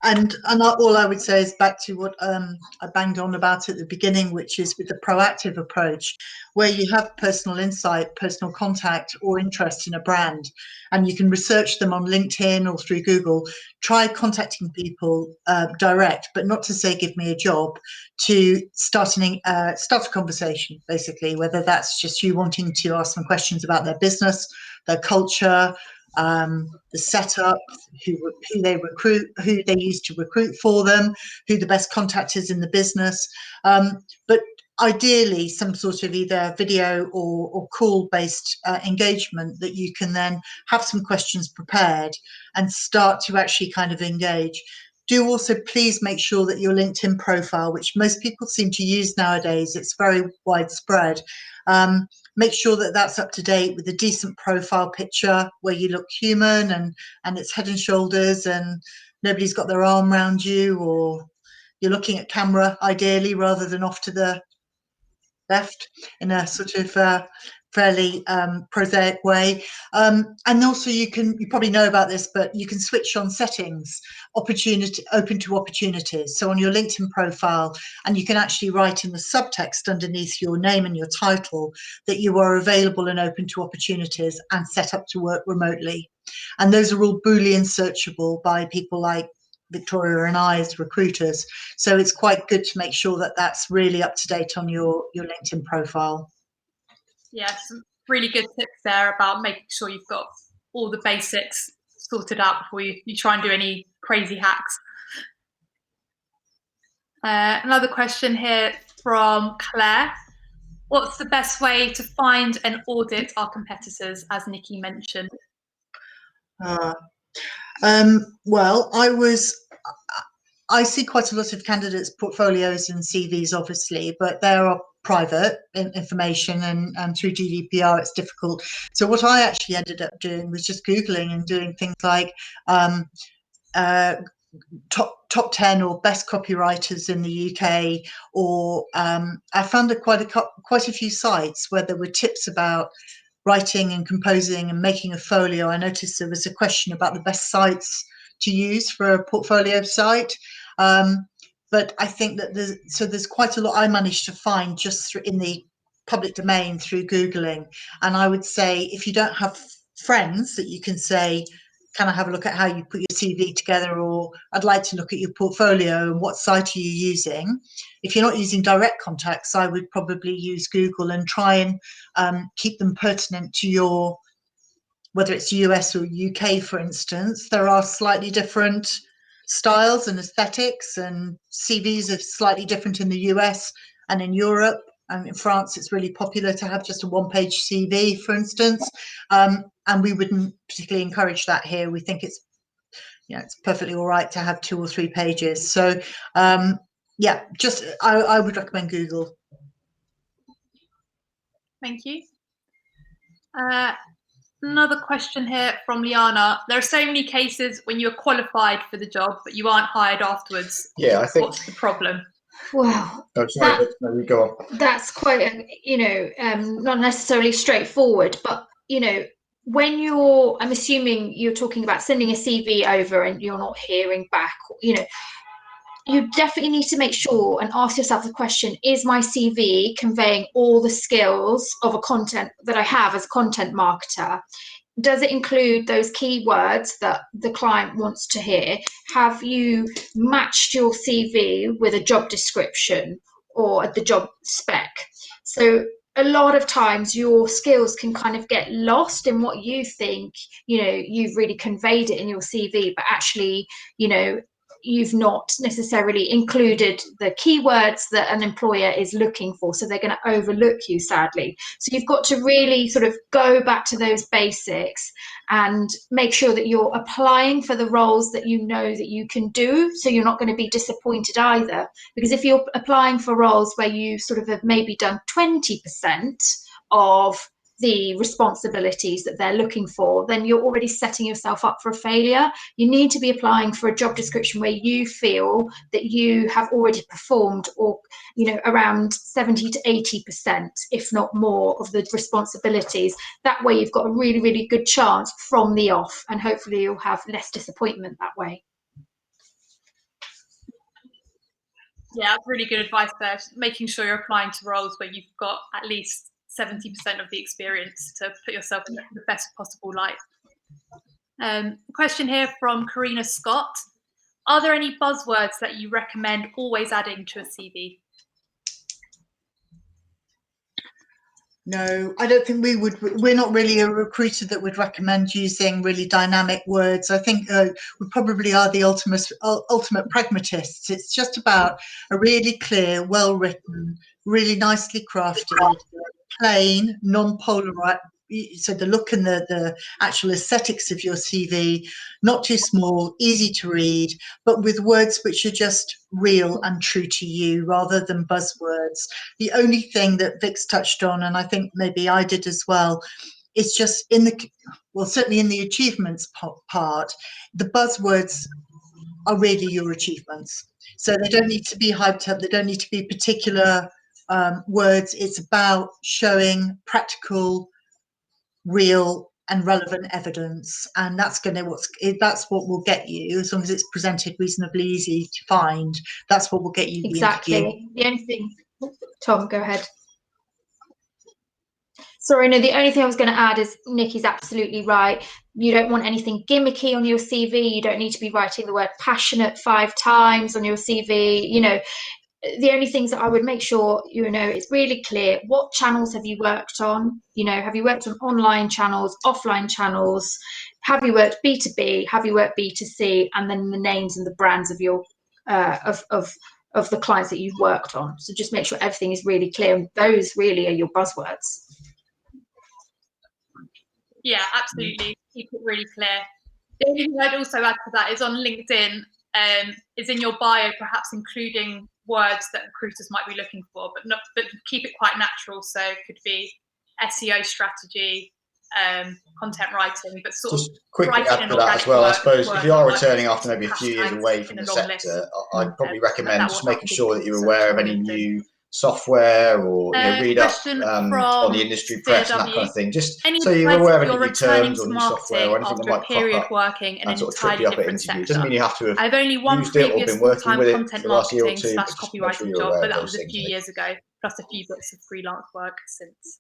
And all I would say is back to what I banged on about at the beginning, which is with the proactive approach, where you have personal insight, personal contact or interest in a brand, and you can research them on LinkedIn or through Google. Try contacting people direct, but not to say give me a job, to start a conversation, basically, whether that's just you wanting to ask some questions about their business, their culture, the setup, who they recruit, who they use to recruit for them, who the best contact is in the business. But ideally, some sort of either video or call-based engagement that you can then have some questions prepared and start to actually kind of engage. Do also please make sure that your LinkedIn profile, which most people seem to use nowadays, it's very widespread. Make sure that that's up to date with a decent profile picture where you look human and it's head and shoulders and nobody's got their arm around you, or you're looking at camera ideally rather than off to the left in a sort of fairly prosaic way. And also you probably know about this, but you can switch on settings, open to opportunities. So on your LinkedIn profile, and you can actually write in the subtext underneath your name and your title that you are available and open to opportunities and set up to work remotely. And those are all Boolean searchable by people like Victoria and I as recruiters. So it's quite good to make sure that that's really up to date on your LinkedIn profile. Yeah, some really good tips there about making sure you've got all the basics sorted out before you try and do any crazy hacks. Another question here from Claire. What's the best way to find and audit our competitors, as Nikki mentioned? Well, I see quite a lot of candidates' portfolios and CVs, obviously, but they are private information, and through GDPR, it's difficult. So what I actually ended up doing was just Googling and doing things like top 10 or best copywriters in the UK, or I found quite a few sites where there were tips about writing and composing and making a folio. I noticed there was a question about the best sites to use for a portfolio site. But I think that there's quite a lot I managed to find just in the public domain through Googling. And I would say if you don't have friends that you can say, can I have a look at how you put your CV together, or I'd like to look at your portfolio and what site are you using? If you're not using direct contacts, I would probably use Google and try and keep them pertinent to your, whether it's US or UK, for instance. There are slightly different styles and aesthetics, and CVs are slightly different in the US and in Europe. And in France, it's really popular to have just a one-page CV, for instance. And we wouldn't particularly encourage that here. We think it's, it's perfectly all right to have 2 or 3 pages. So, yeah, I would recommend Google. Thank you. Another question here from Liana. There are so many cases when you're qualified for the job, but you aren't hired afterwards. Yeah, I think. What's the problem? Well, Oh, sorry, go on. That's quite, not necessarily straightforward, but, when I'm assuming you're talking about sending a CV over and you're not hearing back, you definitely need to make sure and ask yourself the question, is my CV conveying all the skills of a content that I have as a content marketer? Does it include those keywords that the client wants to hear? Have you matched your CV with a job description or the job spec? So a lot of times your skills can kind of get lost in what you think, you've really conveyed it in your CV, but actually, you've not necessarily included the keywords that an employer is looking for, so they're going to overlook you, sadly. So you've got to really sort of go back to those basics and make sure that you're applying for the roles that you know that you can do, so you're not going to be disappointed either. Because if you're applying for roles where you sort of have maybe done 20% of the responsibilities that they're looking for, then you're already setting yourself up for a failure. You need to be applying for a job description where you feel that you have already performed, or around 70 to 80%, if not more, of the responsibilities. That way you've got a really, really good chance from the off, and hopefully you'll have less disappointment that way. Yeah, that's really good advice there. Just making sure you're applying to roles where you've got at least 70% of the experience to put yourself in the best possible light. Question here from Karina Scott. Are there any buzzwords that you recommend always adding to a CV? No, I don't think we would. We're not really a recruiter that would recommend using really dynamic words. I think we probably are the ultimate pragmatists. It's just about a really clear, well-written, really nicely crafted, plain, non-polarized. So the look and the actual aesthetics of your CV, not too small, easy to read, but with words which are just real and true to you rather than buzzwords. The only thing that Vic's touched on, and I think maybe I did as well, is just certainly in the achievements part, the buzzwords are really your achievements. So they don't need to be hyped up. They don't need to be particular words. It's about showing practical, real and relevant evidence, and that's what will get you, as long as it's presented reasonably easy to find. That's what will get you Exactly. The only thing, Tom, go ahead. Sorry, no, the only thing I was going to add is Nikki's absolutely right. You don't want anything gimmicky on your CV. You don't need to be writing the word passionate 5 times on your CV. The only things that I would make sure it's really clear: what channels have you worked on? Have you worked on online channels, offline channels? Have you worked B2B? Have you worked B2C? And then the names and the brands of your of the clients that you've worked on. So just make sure everything is really clear, and those really are your buzzwords. Yeah, absolutely. Keep it really clear. The only thing I'd also add to that is on LinkedIn, is in your bio perhaps including words that recruiters might be looking for, but keep it quite natural. So it could be SEO strategy, content writing, but sort just of quickly add to that as well. I suppose if you are returning after maybe a few years away from the sector, I'd probably recommend just making sure that you're aware of any new software, or read up on the industry press and that kind of thing, just so you're aware of any new terms or new software or anything that might crop up working in and an sort of trip entirely you up at different interview. It sector. doesn't mean you have to have I have only one used it or previous been working full-time with it content for the last year or two, marketing / but just make sure copywriting you're job, aware but of that those was a things. few years ago, plus a few bits of freelance work since.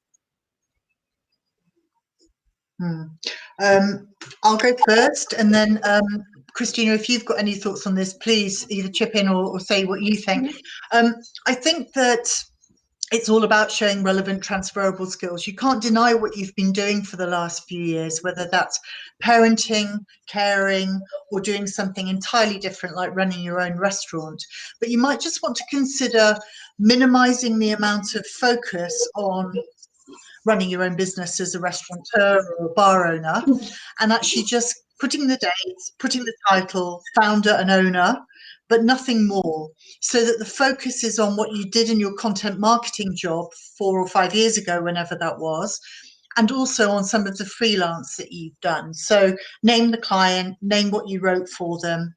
I'll go first, and then Christina, if you've got any thoughts on this, please either chip in or say what you think. I think that it's all about showing relevant, transferable skills. You can't deny what you've been doing for the last few years, whether that's parenting, caring, or doing something entirely different like running your own restaurant. But you might just want to consider minimizing the amount of focus on running your own business as a restaurateur or a bar owner, and actually just putting the dates, putting the title, founder and owner, but nothing more, so that the focus is on what you did in your content marketing job 4 or 5 years ago, whenever that was, and also on some of the freelance that you've done. So name the client, name what you wrote for them,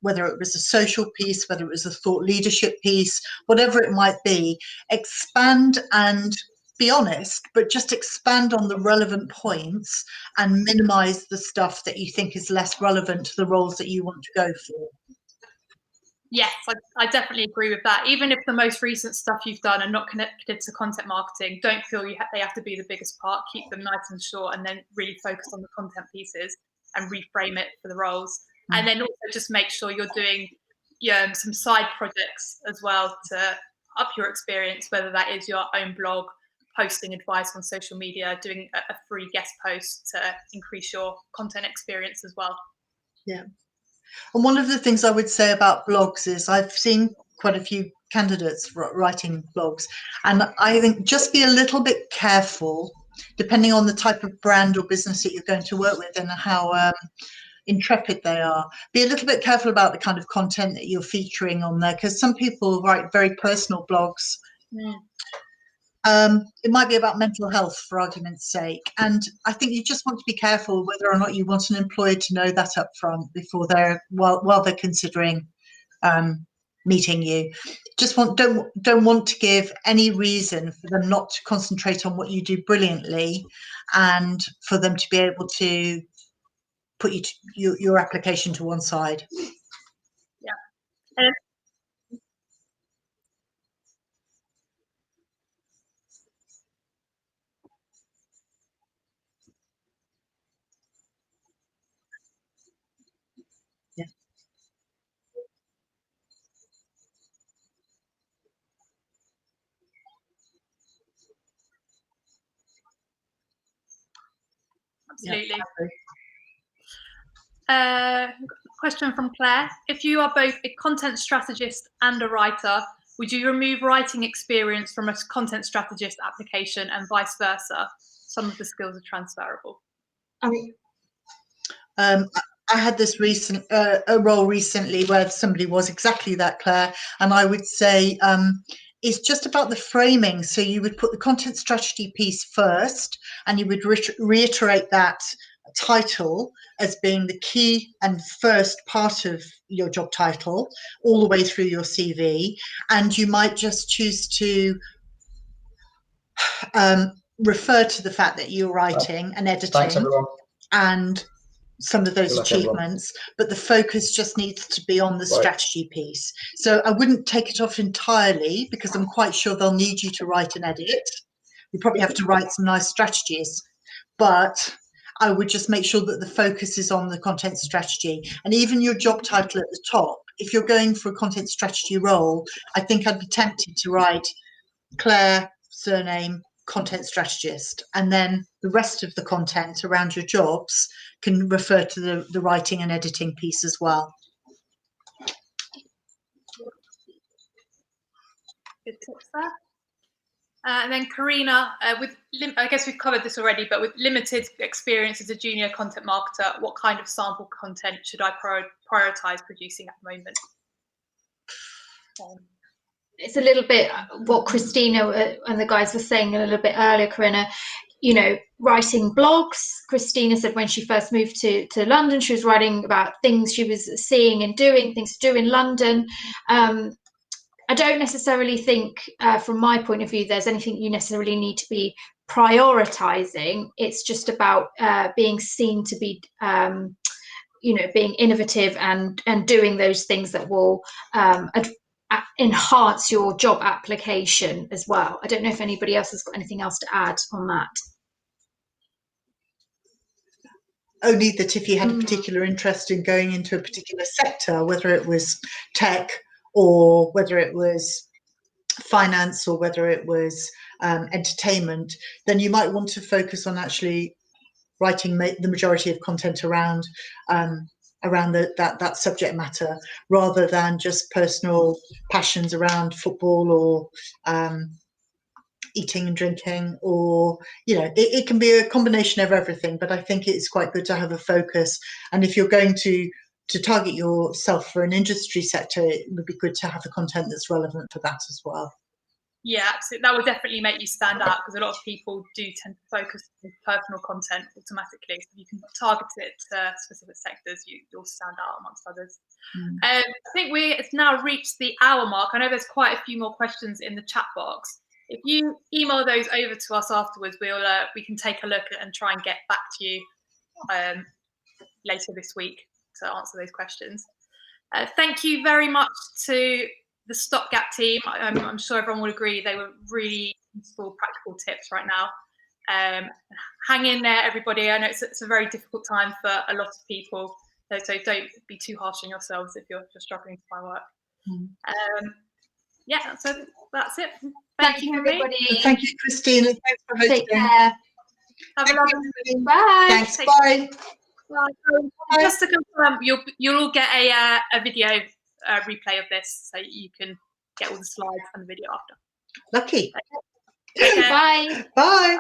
whether it was a social piece, whether it was a thought leadership piece, whatever it might be. Expand and be honest, but just expand on the relevant points and minimize the stuff that you think is less relevant to the roles that you want to go for. Yes, I definitely agree with that. Even if the most recent stuff you've done are not connected to content marketing, don't feel they have to be the biggest part. Keep them nice and short, and then really focus on the content pieces and reframe it for the roles. And then also just make sure you're doing some side projects as well to up your experience, whether that is your own blog, posting advice on social media, doing a free guest post to increase your content experience as well. Yeah. And one of the things I would say about blogs is I've seen quite a few candidates writing blogs, and I think just be a little bit careful, depending on the type of brand or business that you're going to work with and how intrepid they are. Be a little bit careful about the kind of content that you're featuring on there, because some people write very personal blogs. It might be about mental health, for argument's sake, and I think you just want to be careful whether or not you want an employer to know that up front before while they're considering meeting you. Just don't want to give any reason for them not to concentrate on what you do brilliantly, and for them to be able to put your application to one side. Yeah. Absolutely. Question from Claire. If you are both a content strategist and a writer, would you remove writing experience from a content strategist application and vice versa? Some of the skills are transferable. I had this a role recently where somebody was exactly that, Claire, and I would say it's just about the framing. So you would put the content strategy piece first, and you would reiterate that title as being the key and first part of your job title all the way through your CV, and you might just choose to refer to the fact that you're writing and editing. Thanks, everyone. And some of those Good luck, achievements, but the focus just needs to be on the strategy piece. So I wouldn't take it off entirely, because I'm quite sure they'll need you to write and edit. You probably have to write some nice strategies, but I would just make sure that the focus is on the content strategy. And even your job title at the top, if you're going for a content strategy role, I think I'd be tempted to write Claire, surname, content strategist, and then the rest of the content around your jobs can refer to the writing and editing piece as well. Good tips there. And then Karina, I guess we've covered this already, but with limited experience as a junior content marketer, what kind of sample content should I prioritize producing at the moment? It's a little bit what Christina and the guys were saying a little bit earlier, Karina. You know, writing blogs. Christina said when she first moved to London, she was writing about things she was seeing and doing, things to do in London. I don't necessarily think, from my point of view, there's anything you necessarily need to be prioritizing. It's just about being seen to be, being innovative and doing those things that will enhance your job application as well. I don't know if anybody else has got anything else to add on that. Only that if you had a particular interest in going into a particular sector, whether it was tech or whether it was finance or whether it was entertainment, then you might want to focus on actually writing the majority of content around that subject matter, rather than just personal passions around football or eating and drinking, or it can be a combination of everything. But I think it's quite good to have a focus, and if you're going to target yourself for an industry sector, it would be good to have the content that's relevant for that as well. Yeah, absolutely. That will definitely make you stand out, because a lot of people do tend to focus on personal content automatically. So if you can target it to specific sectors, you'll stand out amongst others. I think it's now reached the hour mark. I know there's quite a few more questions in the chat box. If you email those over to us afterwards, we can take a look and try and get back to you later this week to answer those questions. Thank you very much to the Stopgap team. I'm sure everyone would agree they were really useful, practical tips right now. Hang in there, everybody. I know it's a very difficult time for a lot of people, so don't be too harsh on yourselves if you're struggling to find work. Yeah, so that's it. Thank you, everybody. Thank you, Christina. Thanks for hosting. Take care. Have a lovely day. Bye. Thanks. Bye. Just to confirm, you'll all get a video replay of this, so you can get all the slides and the video after. Lucky. Take care. Bye. Bye.